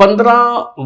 15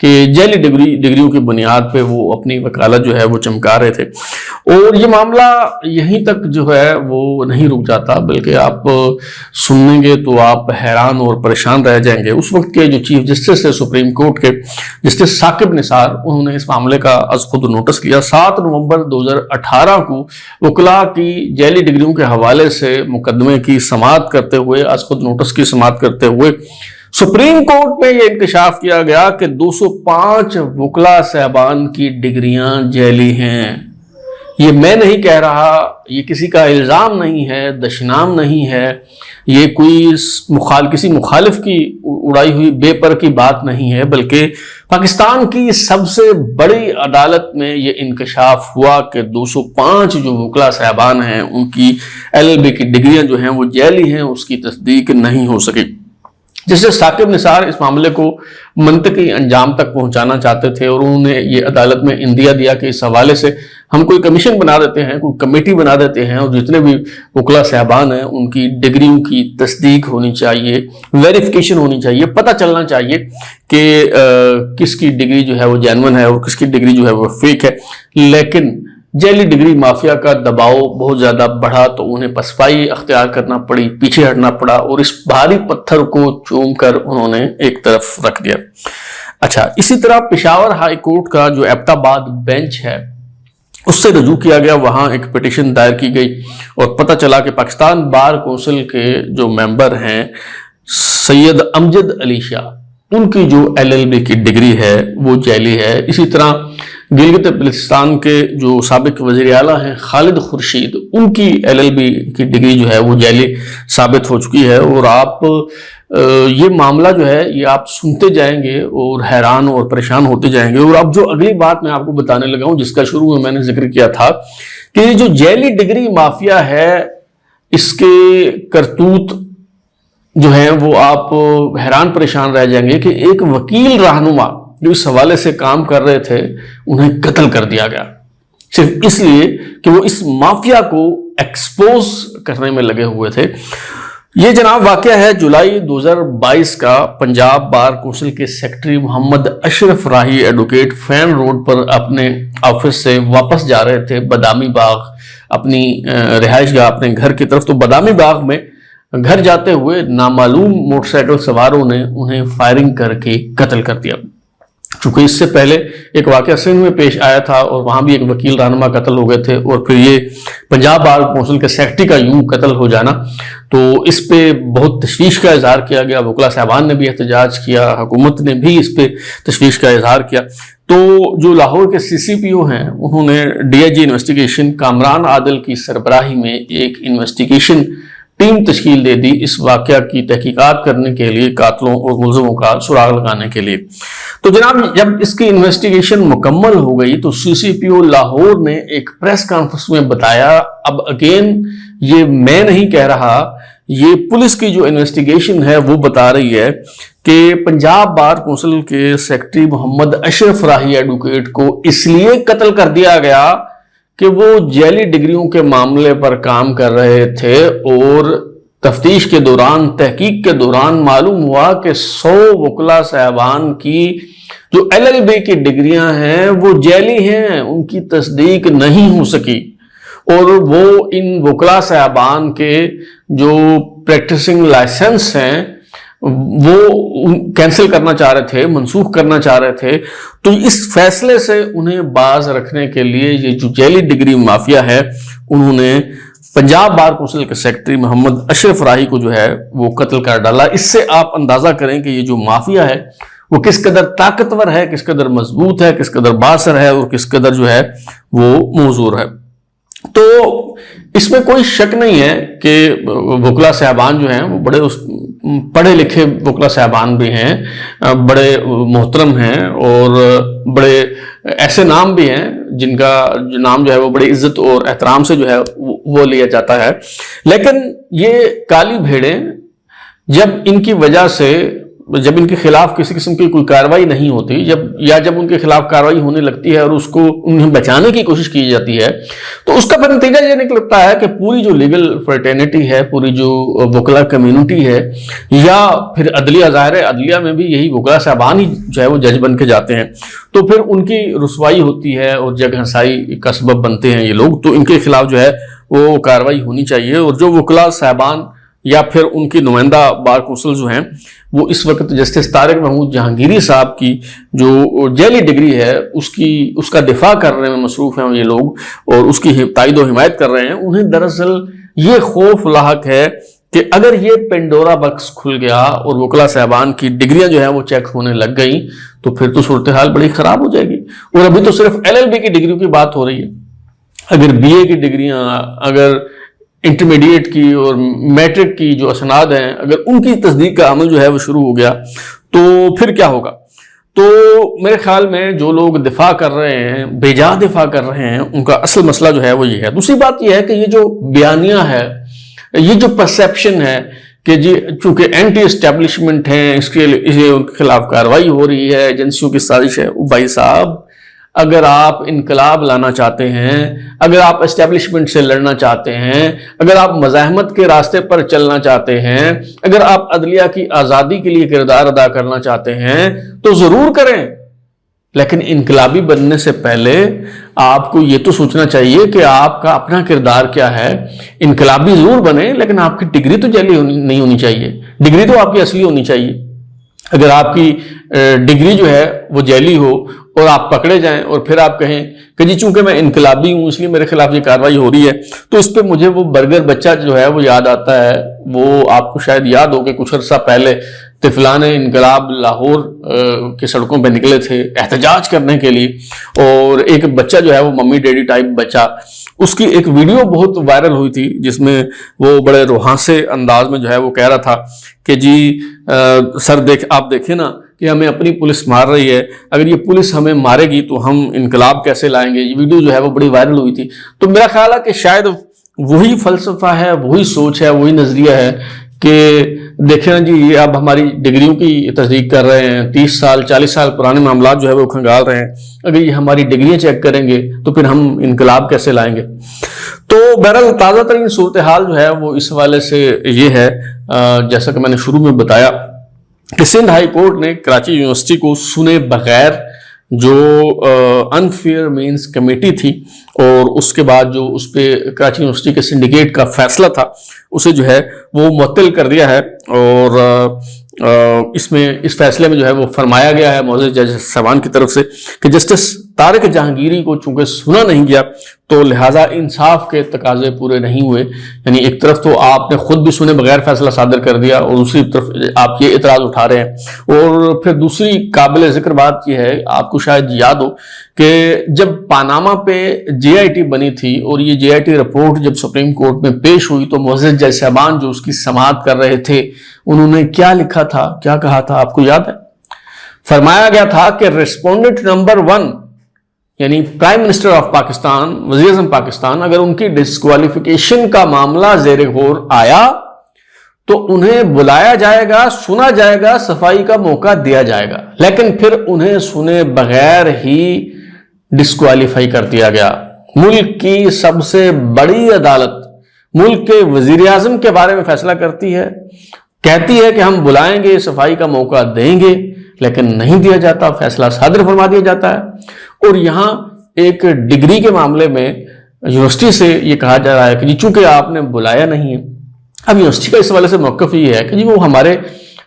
کہ جعلی ڈگریوں کی بنیاد پہ وہ اپنی وکالت جو ہے وہ چمکا رہے تھے. اور یہ معاملہ یہیں تک جو ہے وہ نہیں رک جاتا، بلکہ آپ سنیں گے تو آپ حیران اور پریشان رہ جائیں گے. اس وقت کے جو چیف جسٹس تھے سپریم کورٹ کے، جسٹس ثاقب نثار، انہوں نے اس معاملے کا از خود نوٹس لیا. 7 نومبر 2018 کو وکلاء کی جعلی ڈگریوں کے حوالے سے مقدمے کی سماعت کرتے ہوئے، از خود نوٹس کی سماعت کرتے ہوئے سپریم کورٹ میں یہ انکشاف کیا گیا کہ 205 وکلاء صاحبان کی ڈگریاں جعلی ہیں. یہ میں نہیں کہہ رہا، یہ کسی کا الزام نہیں ہے، دشنام نہیں ہے، یہ کوئی کسی مخالف کی اڑائی ہوئی بے پر کی بات نہیں ہے، بلکہ پاکستان کی سب سے بڑی عدالت میں یہ انکشاف ہوا کہ 205 جو وکلاء صاحبان ہیں ان کی LLB کی ڈگریاں جو ہیں وہ جعلی ہیں، اس کی تصدیق نہیں ہو سکی. جسے ثاقب نثار اس معاملے کو منطقی انجام تک پہنچانا چاہتے تھے، اور انہوں نے یہ عدالت میں اندیا دیا کہ اس حوالے سے ہم کوئی کمیشن بنا دیتے ہیں، کوئی کمیٹی بنا دیتے ہیں، اور جتنے بھی وکلاء صاحبان ہیں ان کی ڈگریوں کی تصدیق ہونی چاہیے، ویریفیکیشن ہونی چاہیے، پتہ چلنا چاہیے کہ کس کی ڈگری جو ہے وہ جینون ہے اور کس کی ڈگری جو ہے وہ فیک ہے. لیکن جعلی ڈگری مافیا کا دباؤ بہت زیادہ بڑھا تو انہیں پسپائی اختیار کرنا پڑی، پیچھے ہٹنا پڑا، اور اس بھاری پتھر کو چوم کر انہوں نے ایک طرف رکھ دیا. اچھا، اسی طرح پشاور ہائی کورٹ کا جو ایبٹ آباد بینچ ہے اس سے رجوع کیا گیا، وہاں ایک پٹیشن دائر کی گئی اور پتہ چلا کہ پاکستان بار کونسل کے جو ممبر ہیں سید امجد علی شاہ، ان کی جو LLB کی ڈگری ہے وہ جعلی ہے. اسی طرح گلگت بلتستان کے جو سابق وزیر اعلیٰ ہیں خالد خورشید، ان کی LLB کی ڈگری جو ہے وہ جعلی ثابت ہو چکی ہے. اور آپ یہ معاملہ جو ہے یہ آپ سنتے جائیں گے اور حیران اور پریشان ہوتے جائیں گے. اور اب جو اگلی بات میں آپ کو بتانے لگا ہوں، جس کا شروع میں نے ذکر کیا تھا کہ یہ جو جعلی ڈگری مافیا ہے، اس کے کرتوت جو ہیں وہ آپ حیران پریشان رہ جائیں گے کہ ایک وکیل رہنما جو اس حوالے سے کام کر رہے تھے انہیں قتل کر دیا گیا، صرف اس لیے کہ وہ اس مافیا کو ایکسپوز کرنے میں لگے ہوئے تھے. یہ جناب واقعہ ہے جولائی 2022 کا. پنجاب بار کونسل کے سیکرٹری محمد اشرف راہی ایڈوکیٹ فین روڈ پر اپنے آفس سے واپس جا رہے تھے بادامی باغ، اپنی رہائش گاہ، اپنے گھر کی طرف. تو بادامی باغ میں گھر جاتے ہوئے نامعلوم موٹر سائیکل سواروں نے انہیں فائرنگ کر کے قتل کر دیا. چونکہ اس سے پہلے ایک واقعہ سندھ میں پیش آیا تھا اور وہاں بھی ایک وکیل رہنما قتل ہو گئے تھے، اور پھر یہ پنجاب بار کونسل کے سیکرٹری کا یوں قتل ہو جانا، تو اس پہ بہت تشویش کا اظہار کیا گیا. وکلاء صاحبان نے بھی احتجاج کیا، حکومت نے بھی اس پہ تشویش کا اظہار کیا. تو جو لاہور کے CCPO ہیں انہوں نے DIG انویسٹیگیشن کامران عادل کی سربراہی میں ایک انویسٹیگیشن ٹیم تشکیل دے دی اس واقعہ کی تحقیقات کرنے کے لیے، قاتلوں اور ملزموں کا سراغ لگانے کے لیے. تو جناب جب اس کی انویسٹیگیشن مکمل ہو گئی تو CCPO لاہور نے ایک پریس کانفرنس میں بتایا، اب اگین یہ میں نہیں کہہ رہا، یہ پولیس کی جو انویسٹیگیشن ہے وہ بتا رہی ہے کہ پنجاب بار کونسل کے سیکرٹری محمد اشرف راہی ایڈوکیٹ کو اس لیے قتل کر دیا گیا کہ وہ جعلی ڈگریوں کے معاملے پر کام کر رہے تھے، اور تفتیش کے دوران، تحقیق کے دوران معلوم ہوا کہ 100 وکلاء صاحبان کی جو LLB کی ڈگریاں ہیں وہ جعلی ہیں، ان کی تصدیق نہیں ہو سکی. اور وہ ان وکلاء صاحبان کے جو پریکٹسنگ لائسنس ہیں وہ کینسل کرنا چاہ رہے تھے، منسوخ کرنا چاہ رہے تھے. تو اس فیصلے سے انہیں باز رکھنے کے لیے یہ جو جعلی ڈگری مافیا ہے انہوں نے پنجاب بار کونسل کے سیکرٹری محمد اشرف راہی کو جو ہے وہ قتل کر ڈالا. اس سے آپ اندازہ کریں کہ یہ جو مافیا ہے وہ کس قدر طاقتور ہے، کس قدر مضبوط ہے، کس قدر باثر ہے، اور کس قدر جو ہے وہ موزور ہے. تو اس میں کوئی شک نہیں ہے کہ وکلاء صاحبان جو ہیں وہ بڑے پڑھے لکھے وکلاء صاحبان بھی ہیں، بڑے محترم ہیں، اور بڑے ایسے نام بھی ہیں جن کا جو نام جو ہے وہ بڑی عزت اور احترام سے جو ہے وہ لیا جاتا ہے. لیکن یہ کالی بھیڑیں جب ان کی وجہ سے جب ان کے خلاف کسی قسم کی کوئی کارروائی نہیں ہوتی، جب ان کے خلاف کارروائی ہونے لگتی ہے اور اس کو انہیں بچانے کی کوشش کی جاتی ہے، تو اس کا پھر نتیجہ یہ نکلتا ہے کہ پوری جو لیگل فرٹرنیٹی ہے، پوری جو وکلا کمیونٹی ہے، یا پھر عدلیہ، ظاہر ہے عدلیہ میں بھی یہی وکلا صاحبان ہی جو ہے وہ جج بن کے جاتے ہیں، تو پھر ان کی رسوائی ہوتی ہے اور جگ ہنسائی کا سبب بنتے ہیں یہ لوگ. تو ان کے خلاف جو ہے وہ کارروائی ہونی چاہیے. اور جو وکلا صاحبان یا پھر ان کی نمائندہ بار کونسل جو ہیں، وہ اس وقت جسٹس طارق محمود جہانگیری صاحب کی جو جیلی ڈگری ہے اس کا دفاع کرنے میں مصروف ہیں یہ لوگ، اور اس کی تائید و حمایت کر رہے ہیں. انہیں دراصل یہ خوف لاحق ہے کہ اگر یہ پینڈورا باکس کھل گیا اور وکلا صاحبان کی ڈگریاں جو ہیں وہ چیک ہونے لگ گئیں، تو پھر تو صورتحال بڑی خراب ہو جائے گی. اور ابھی تو صرف LLB کی ڈگریوں کی بات ہو رہی ہے. اگر BA کی ڈگریاں، اگر انٹرمیڈیٹ کی اور میٹرک کی جو اسناد ہیں، اگر ان کی تصدیق کا عمل جو ہے وہ شروع ہو گیا تو پھر کیا ہوگا؟ تو میرے خیال میں جو لوگ دفاع کر رہے ہیں، بے جا دفاع کر رہے ہیں، ان کا اصل مسئلہ جو ہے وہ یہ ہے. دوسری بات یہ ہے کہ یہ جو بیانیہ ہے، یہ جو پرسیپشن ہے کہ جی چونکہ اینٹی اسٹیبلشمنٹ ہیں، اس کے ان کے خلاف کارروائی ہو رہی ہے، ایجنسیوں کی سازش ہے. بھائی صاحب، اگر آپ انقلاب لانا چاہتے ہیں، اگر آپ اسٹیبلشمنٹ سے لڑنا چاہتے ہیں، اگر آپ مزاحمت کے راستے پر چلنا چاہتے ہیں، اگر آپ عدلیہ کی آزادی کے لیے کردار ادا کرنا چاہتے ہیں تو ضرور کریں. لیکن انقلابی بننے سے پہلے آپ کو یہ تو سوچنا چاہیے کہ آپ کا اپنا کردار کیا ہے. انقلابی ضرور بنے، لیکن آپ کی ڈگری تو جعلی نہیں ہونی چاہیے. ڈگری تو آپ کی اصلی ہونی چاہیے. اگر آپ کی ڈگری جو ہے وہ جعلی ہو اور آپ پکڑے جائیں اور پھر آپ کہیں کہ جی چونکہ میں انقلابی ہوں اس لیے میرے خلاف یہ کارروائی ہو رہی ہے، تو اس پہ مجھے وہ برگر بچہ جو ہے وہ یاد آتا ہے. وہ آپ کو شاید یاد ہو کہ کچھ عرصہ پہلے طفلان انقلاب لاہور کی سڑکوں پہ نکلے تھے احتجاج کرنے کے لیے، اور ایک بچہ جو ہے وہ ممی ڈیڈی ٹائپ بچہ، اس کی ایک ویڈیو بہت وائرل ہوئی تھی جس میں وہ بڑے روحانسے انداز میں جو ہے وہ کہہ رہا تھا کہ جی سر آپ دیکھیں نا کہ ہمیں اپنی پولیس مار رہی ہے، اگر یہ پولیس ہمیں مارے گی تو ہم انقلاب کیسے لائیں گے. یہ ویڈیو جو ہے وہ بڑی وائرل ہوئی تھی. تو میرا خیال ہے کہ شاید وہی فلسفہ ہے، وہی سوچ ہے، وہی نظریہ ہے کہ دیکھیں نا جی یہ اب ہماری ڈگریوں کی تصدیق کر رہے ہیں، 30 سال 40 سال پرانے معاملات جو ہے وہ کھنگال رہے ہیں، اگر یہ ہماری ڈگریاں چیک کریں گے تو پھر ہم انقلاب کیسے لائیں گے. تو بہرحال تازہ ترین صورتحال جو ہے وہ اس حوالے سے یہ ہے، جیسا کہ میں نے شروع میں بتایا کہ سندھ ہائی کورٹ نے کراچی یونیورسٹی کو سنے بغیر جو انفیئر مینس کمیٹی تھی اور اس کے بعد جو اس پہ کراچی یونیورسٹی کے سنڈیکیٹ کا فیصلہ تھا اسے جو ہے وہ معطل کر دیا ہے. اور اس فیصلے میں جو ہے وہ فرمایا گیا ہے معزز جج صاحبان کی طرف سے کہ جسٹس طارق جہانگیری کو چونکہ سنا نہیں گیا تو لہٰذا انصاف کے تقاضے پورے نہیں ہوئے. یعنی ایک طرف تو آپ نے خود بھی سنے بغیر فیصلہ صادر کر دیا اور دوسری طرف آپ یہ اعتراض اٹھا رہے ہیں. اور پھر دوسری قابل ذکر بات یہ ہے، آپ کو شاید یاد ہو کہ جب پاناما پہ JIT بنی تھی اور یہ JIT رپورٹ جب سپریم کورٹ میں پیش ہوئی تو معزز جج صاحبان جو اس کی سماعت کر رہے تھے انہوں نے کیا لکھا تھا، کیا کہا تھا، آپ کو یاد ہے؟ فرمایا گیا تھا کہ ریسپونڈنٹ نمبر 1 یعنی پرائم منسٹر آف پاکستان، وزیر اعظم پاکستان، اگر ان کی ڈسکوالیفیکیشن کا معاملہ زیر غور آیا تو انہیں بلایا جائے گا، سنا جائے گا، صفائی کا موقع دیا جائے گا، لیکن پھر انہیں سنے بغیر ہی ڈسکوالیفائی کر دیا گیا. ملک کی سب سے بڑی عدالت ملک کے وزیر اعظم کے بارے میں فیصلہ کرتی ہے، کہتی ہے کہ ہم بلائیں گے، صفائی کا موقع دیں گے، لیکن نہیں دیا جاتا، فیصلہ صادر فرما دیا جاتا ہے. اور یہاں ایک ڈگری کے معاملے میں یونیورسٹی سے یہ کہا جا رہا ہے کہ جی چونکہ آپ نے بلایا نہیں ہے. اب یونیورسٹی کا اس حوالے سے موقف یہ ہے کہ جی وہ ہمارے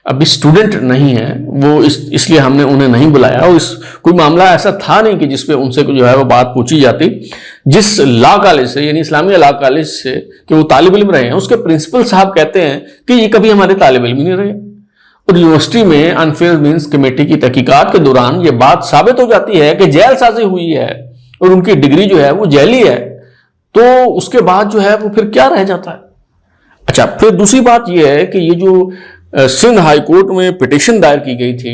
ابھی اسٹوڈنٹ نہیں ہیں، وہ اس لیے ہم نے انہیں نہیں بلایا، اور کوئی معاملہ ایسا تھا نہیں کہ جس پہ ان سے جو ہے وہ بات پوچھی جاتی. جس لا کالج سے یعنی اسلامیہ لا کالج سے کہ وہ طالب علم رہے ہیں، اس کے پرنسپل صاحب کہتے ہیں کہ یہ کبھی ہمارے طالب علم ہی نہیں رہے. اور یونیورسٹی میں انفیئر مینس کمیٹی کی تحقیقات کے دوران یہ بات ثابت ہو جاتی ہے کہ جیل سازی ہوئی ہے اور ان کی ڈگری جو ہے وہ جعلی ہے، تو اس کے بعد جو ہے وہ پھر کیا رہ جاتا ہے. اچھا، پھر دوسری بات یہ ہے کہ یہ جو سندھ ہائی کورٹ میں پٹیشن دائر کی گئی تھی،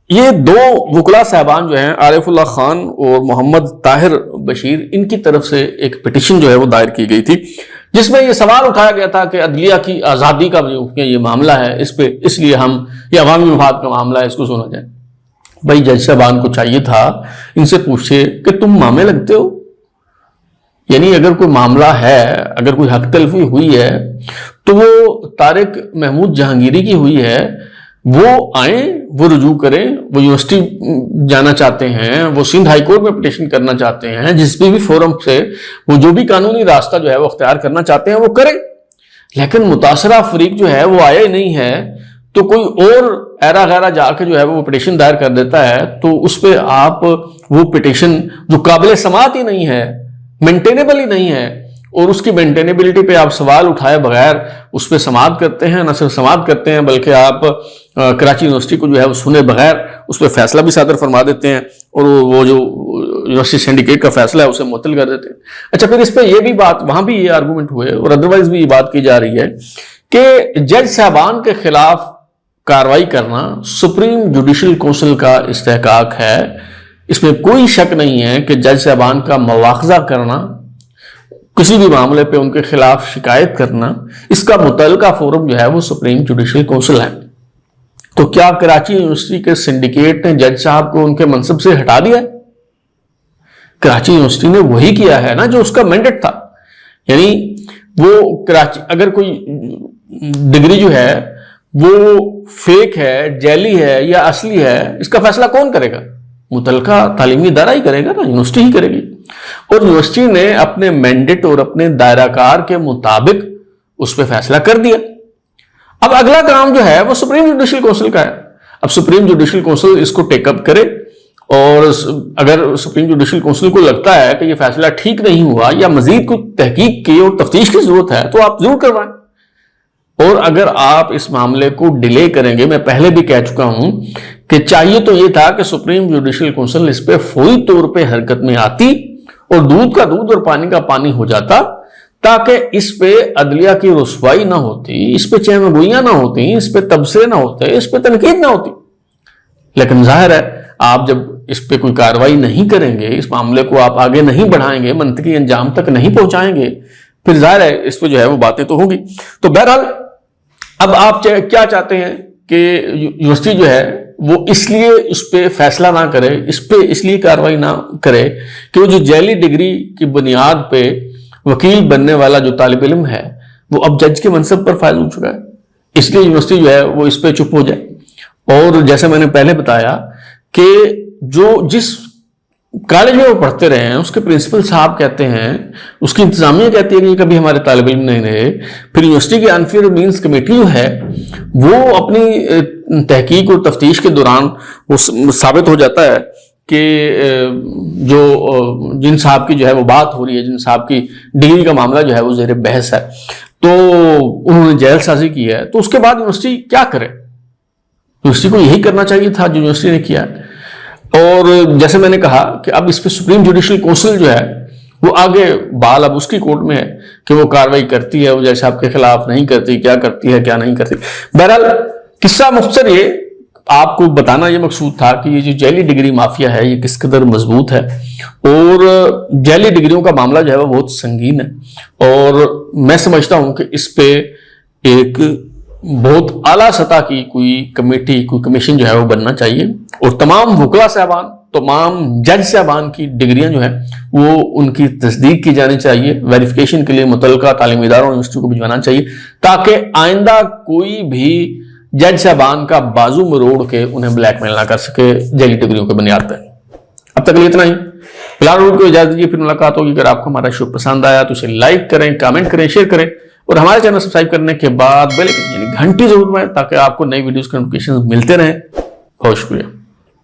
یہ 2 وکلا صاحبان جو ہیں عارف اللہ خان اور محمد طاہر بشیر، ان کی طرف سے ایک پٹیشن جو ہے وہ دائر کی گئی تھی جس میں یہ سوال اٹھایا گیا تھا کہ عدلیہ کی آزادی کا یہ معاملہ ہے، اس لیے ہم یہ عوامی مفاد کا معاملہ ہے، اس کو سنا جائے۔ بھائی جج صاحبان کو چاہیے تھا ان سے پوچھے کہ تم مامے لگتے ہو، یعنی اگر کوئی معاملہ ہے، اگر کوئی حق تلفی ہوئی ہے تو وہ طارق محمود جہانگیری کی ہوئی ہے، وہ آئیں، وہ رجوع کریں، وہ یونیورسٹی جانا چاہتے ہیں، وہ سندھ ہائی کورٹ میں پٹیشن کرنا چاہتے ہیں، جس بھی فورم سے وہ جو بھی قانونی راستہ جو ہے وہ اختیار کرنا چاہتے ہیں وہ کریں۔ لیکن متاثرہ فریق جو ہے وہ آیا ہی نہیں ہے، تو کوئی اور ایرا غیرہ جا کے جو ہے وہ پٹیشن دائر کر دیتا ہے، تو اس پہ آپ وہ پٹیشن جو قابل سماعت ہی نہیں ہے، مینٹینیبل ہی نہیں ہے، اور اس کی مینٹینیبلٹی پہ آپ سوال اٹھائے بغیر اس پہ سماعت کرتے ہیں، نہ صرف سماعت کرتے ہیں بلکہ آپ کراچی یونیورسٹی کو جو ہے وہ سنے بغیر اس پہ فیصلہ بھی صادر فرما دیتے ہیں، اور وہ جو یونیورسٹی سینڈیکیٹ کا فیصلہ ہے اسے معطل کر دیتے ہیں۔ اچھا، پھر اس پہ یہ بھی بات، وہاں بھی یہ آرگومنٹ ہوئے اور ادروائز بھی یہ بات کی جا رہی ہے کہ جج صاحبان کے خلاف کارروائی کرنا سپریم جوڈیشل کونسل کا استحقاق ہے۔ اس میں کوئی شک نہیں ہے کہ جج صاحبان کا مواخذہ کرنا، کسی بھی معاملے پہ ان کے خلاف شکایت کرنا، اس کا متعلقہ فورم جو ہے وہ سپریم جوڈیشل کونسل ہے۔ تو کیا کراچی یونیورسٹی کے سنڈیکیٹ نے جج صاحب کو ان کے منصب سے ہٹا دیا ہے؟ کراچی یونیورسٹی نے وہی کیا ہے نا جو اس کا مینڈیٹ تھا۔ یعنی وہ کراچی، اگر کوئی ڈگری جو ہے وہ فیک ہے، جعلی ہے یا اصلی ہے، اس کا فیصلہ کون کرے گا؟ متعلقہ تعلیمی ادارہ ہی کرے گا نا، یونیورسٹی ہی کرے گی۔ اور یونیورسٹی نے اپنے مینڈیٹ اور اپنے دائرہ کار کے مطابق اس پہ فیصلہ کر دیا۔ اب اگلا کام جو ہے وہ سپریم جوڈیشل کونسل کا ہے۔ اب سپریم جوڈیشل کونسل اس کو ٹیک اپ کرے، اور اگر سپریم جوڈیشل کونسل کو لگتا ہے کہ یہ فیصلہ ٹھیک نہیں ہوا یا مزید کوئی تحقیق کی اور تفتیش کی ضرورت ہے تو آپ ضرور کروائیں۔ اور اگر آپ اس معاملے کو ڈیلے کریں گے، میں پہلے بھی کہہ چکا ہوں کہ چاہیے تو یہ تھا کہ سپریم جوڈیشل کونسل اس پہ فوری طور پہ حرکت میں آتی اور دودھ کا دودھ اور پانی کا پانی ہو جاتا، تاکہ اس پہ عدلیہ کی رسوائی نہ ہوتی، اس پہ چہمگوئیاں نہ ہوتی، اس پہ تبصرے نہ ہوتے، اس پہ تنقید نہ ہوتی۔ لیکن ظاہر ہے آپ جب اس پہ کوئی کارروائی نہیں کریں گے، اس معاملے کو آپ آگے نہیں بڑھائیں گے، منطقی انجام تک نہیں پہنچائیں گے، پھر ظاہر ہے اس پہ جو ہے وہ باتیں تو ہوگی۔ تو بہرحال اب آپ کیا چاہتے ہیں کہ یونیورسٹی جو ہے وہ اس لیے اس پہ فیصلہ نہ کرے، اس پہ اس لیے کارروائی نہ کرے کہ وہ جو جعلی ڈگری کی بنیاد پہ وکیل بننے والا جو طالب علم ہے وہ اب جج کے منصب پر فائز ہو چکا ہے، اس لیے یونیورسٹی جو ہے وہ اس پہ چپ ہو جائے۔ اور جیسے میں نے پہلے بتایا کہ جس کالج میں وہ پڑھتے رہے ہیں اس کے پرنسپل صاحب کہتے ہیں، اس کی انتظامیہ کہتی ہے کہ یہ کبھی ہمارے طالب علم نہیں رہے، پھر یونیورسٹی کی انفیئر مینز کمیٹی جو ہے وہ اپنی تحقیق اور تفتیش کے دوران وہ ثابت ہو جاتا ہے کہ جن صاحب کی جو ہے وہ بات ہو رہی ہے، جن صاحب کی ڈگری کا معاملہ جو ہے وہ زیر بحث ہے، تو انہوں نے جیل سازی کی ہے۔ تو اس کے بعد یونیورسٹی کیا کرے؟ یونیورسٹی کو یہی کرنا چاہیے تھا جو یونیورسٹی نے کیا ہے۔ اور جیسے میں نے کہا کہ اب اس پہ سپریم جوڈیشل کونسل جو ہے وہ آگے بال اب اس کی کورٹ میں ہے کہ وہ کارروائی کرتی ہے، وہ جیسے آپ کے خلاف نہیں کرتی، کیا کرتی ہے کیا نہیں کرتی۔ بہرحال قصہ مختصر یہ آپ کو بتانا یہ مقصود تھا کہ یہ جو جعلی ڈگری مافیا ہے یہ کس قدر مضبوط ہے، اور جعلی ڈگریوں کا معاملہ جو ہے وہ بہت سنگین ہے، اور میں سمجھتا ہوں کہ اس پہ ایک بہت اعلیٰ سطح کی کوئی کمیٹی، کوئی کمیشن جو ہے وہ بننا چاہیے، اور تمام وکلا صاحبان، تمام جج صاحبان کی ڈگریاں جو ہیں وہ ان کی تصدیق کی جانی چاہیے، ویریفیکیشن کے لیے متعلقہ تعلیمی اداروں یونیورسٹی کو بھجوانا چاہیے، تاکہ آئندہ کوئی بھی جج صاحبان کا بازو مروڑ کے انہیں بلیک میل نہ کر سکے جعلی ڈگریوں کے بنیاد پر۔ اب تک لیے اتنا ہی، فی الحال کو اجازت دیجیے، پھر ملاقات ہوگی۔ اگر آپ کو ہمارا شو پسند آیا تو اسے لائک کریں، کامنٹ کریں، شیئر کریں، اور ہمارے چینل سبسکرائب کرنے کے بعد بیل آئکن یعنی گھنٹی ضرور دبائیں تاکہ آپ کو نئی ویڈیوز کے نوٹیفیکیشن ملتے رہیں۔ بہت شکریہ۔